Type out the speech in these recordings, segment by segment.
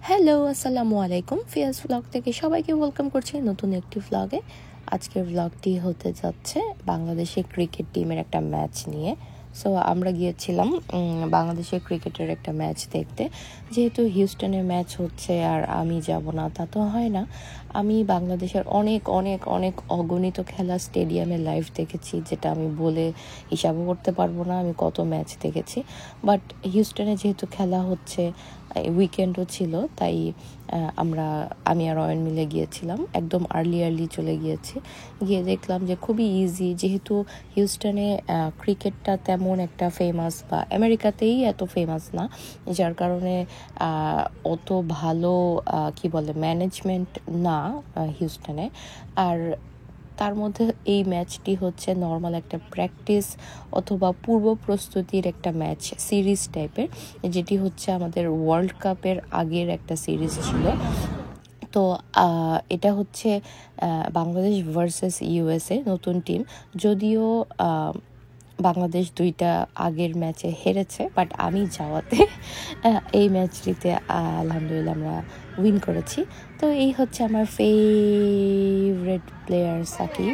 Hello, আসসালামু আলাইকুম। Fiaz blog থেকে সবাইকে ওয়েলকাম করছি নতুন একটি ব্লগে। আজকের ব্লগটি হতে যাচ্ছে বাংলাদেশের ক্রিকেট টিমের একটা ম্যাচ নিয়ে। সো আমরা গিয়েছিলাম বাংলাদেশের ক্রিকেটের একটা ম্যাচ দেখতে। যেহেতু হিউস্টনের ম্যাচ হচ্ছে আর আমি যাব না তা তো হয় না। আমি বাংলাদেশের অনেক অনেক অনেক অগণিত খেলা স্টেডিয়ামে লাইভ দেখেছি, যেটা আমি বলে হিসাবও করতে পারবো না আমি কত ম্যাচ দেখেছি। বাট হিউস্টনে যেহেতু খেলা হচ্ছে, উইকেন্ডও ছিল, তাই আমি আর অয়ন মিলে গিয়েছিলাম। একদম আর্লি চলে গিয়েছি। গিয়ে দেখলাম যে খুবই ইজি, যেহেতু হিউস্টনে ক্রিকেটটা তেমন একটা ফেমাস বা আমেরিকাতেই এত ফেমাস না, যার কারণে অত ভালো ম্যানেজমেন্ট না হিউস্টনে। আর তার মধ্যে এই ম্যাচটি হচ্ছে নর্মাল একটা প্র্যাকটিস অথবা পূর্ব প্রস্তুতির একটা ম্যাচ, সিরিজ টাইপের, যেটি হচ্ছে আমাদের ওয়ার্ল্ড কাপের আগের একটা সিরিজ ছিল। তো এটা হচ্ছে বাংলাদেশ ভার্সেস ইউএসএ, নতুন টিম। যদিও বাংলাদেশ 2টা আগের ম্যাচে হেরেছে, বাট আমি যাওয়াতে এই ম্যাচটিতে আলহামদুলিল্লাহ আমরা উইন করেছি। তো এই হচ্ছে আমার ফেভারিট প্লেয়ার সাকিব।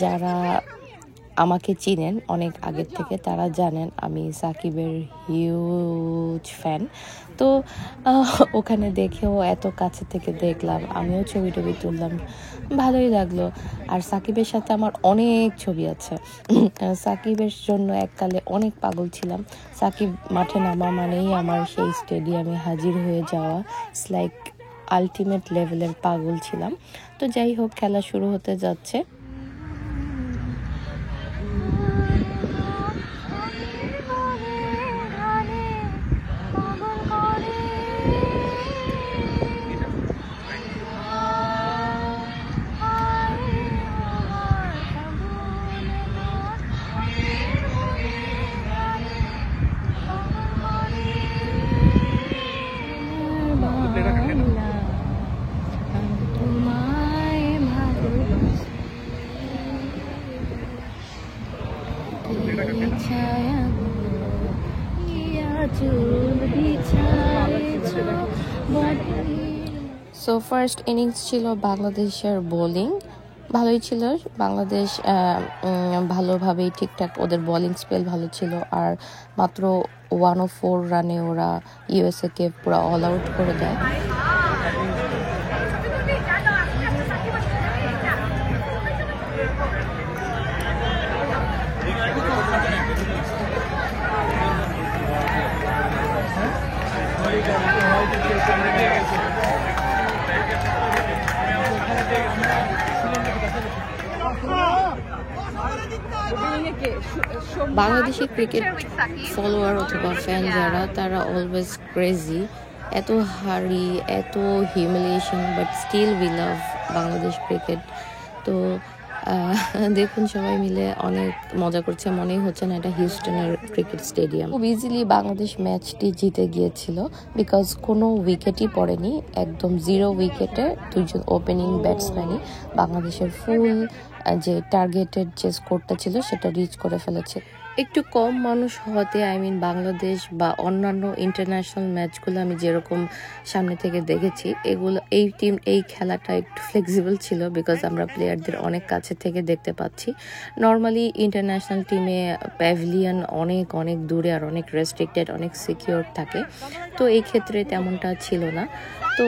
যারা আমাকে চিনেন অনেক আগের থেকে তারা জানেন আমি সাকিবের হিউজ ফ্যান। তো ওখানে দেখেও এত কাছে থেকে দেখলাম, আমিও ছবি টবি তুললাম, ভালোই লাগলো। আর সাকিবের সাথে আমার অনেক ছবি আছে। সাকিবের জন্য এককালে অনেক পাগল ছিলাম। সাকিব মাঠে নামা মানেই আমার সেই স্টেডিয়ামে হাজির হয়ে যাওয়া, ইটস লাইক আলটিমেট লেভেলের পাগল ছিলাম। তো যাই হোক, খেলা শুরু হতে যাচ্ছে। সো ফার্স্ট ইনিংস ছিল বাংলাদেশের বোলিং, ভালোই ছিল। বাংলাদেশ ভালোভাবেই ঠিকঠাক, ওদের বোলিং স্পেল ভালো ছিল। আর মাত্র 104 রানে ওরা ইউএসএকে পুরো অল আউট করে দেয়। বাংলাদেশি ক্রিকেট ফলোয়ার অথবা ফ্যান যারা, তারা অলওয়েজ ক্রেজি, এত হারি, এত humiliation, but still we love Bangladesh cricket. তো দেখুন সবাই মিলে অনেক মজা করছে, মনেই হচ্ছে না এটা হিউস্টনের ক্রিকেট স্টেডিয়াম। খুব ইজিলি বাংলাদেশ ম্যাচটি জিতে গিয়েছিল, বিকজ কোনো উইকেটই পড়েনি। একদম 0 উইকেটে 2জন ওপেনিং ব্যাটসম্যানই বাংলাদেশের ফুল যে টার্গেটেড যে স্কোরটা ছিল সেটা রিচ করে ফেলেছে। একটু কম মানুষ হওয়াতে, বাংলাদেশ বা অন্যান্য ইন্টারন্যাশনাল ম্যাচগুলো আমি যেরকম সামনে থেকে দেখেছি, এই খেলাটা একটু ফ্লেক্সিবল ছিল, বিকজ আমরা প্লেয়ারদের অনেক কাছে থেকে দেখতে পাচ্ছি। নর্মালি ইন্টারন্যাশনাল টিমে প্যাভিলিয়ন অনেক অনেক দূরে আর অনেক রেস্ট্রিক্টেড, অনেক সিকিউর থাকে। তো এই ক্ষেত্রে তেমনটা ছিল না। তো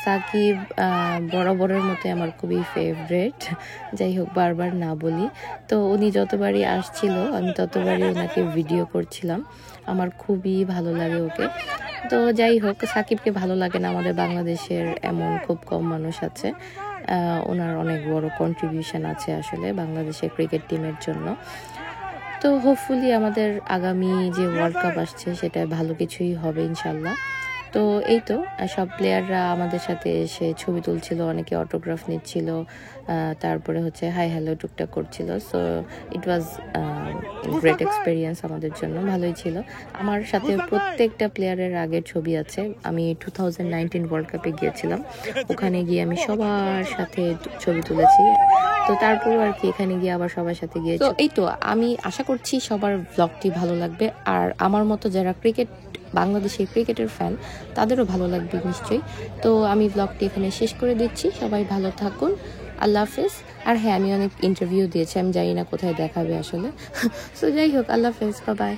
সাকিব বরাবরের মতো আমার খুবই ফেভারিট, যাই হোক বারবার না বলি। তো উনি যতবারই আসছিল আমি ততবারই ওনাকে ভিডিও করছিলাম, আমার খুবই ভালো লাগে ওকে। তো যাই হোক, সাকিবকে ভালো লাগে না আমাদের বাংলাদেশের এমন খুব কম মানুষ আছে। ওনার অনেক বড় কন্ট্রিবিউশন আছে আসলে বাংলাদেশের ক্রিকেট টিমের জন্য। তো হোপফুলি আমাদের আগামী যে ওয়ার্ল্ড কাপ আসছে সেটা ভালো কিছুই হবে ইনশাল্লাহ। তো এই তো সব প্লেয়াররা আমাদের সাথে এসে ছবি তুলছিল, অনেকে অটোগ্রাফ নিচ্ছিল, তারপরে হচ্ছে হাই হ্যালো টুকটাক করছিল। So it was great experience আমাদের জন্য, ভালোই ছিল। আমার সাথে প্রত্যেকটা প্লেয়ারের আগের ছবি আছে। আমি 2019 ওয়ার্ল্ড কাপে গিয়েছিলাম, ওখানে গিয়ে আমি সবার সাথে ছবি তুলেছি। তো তারপর আর কি এখানে গিয়ে আবার সবার সাথে গিয়েছি। তো এই তো, আমি আশা করছি সবার ব্লগটি ভালো লাগবে। আর আমার মতো যারা ক্রিকেট বাংলাদেশের ক্রিকেটের ফ্যান তাদেরও ভালো লাগবে নিশ্চয়ই। তো আমি ব্লগটি এখানে শেষ করে দিচ্ছি। সবাই ভালো থাকুন, আল্লাহ হাফেজ। আর হ্যাঁ, আমি অনেক ইন্টারভিউ দিয়েছি, আমি জানি না কোথায় দেখাবে আসলে। সো যাই হোক, আল্লাহ হাফেজ, বাই বাই।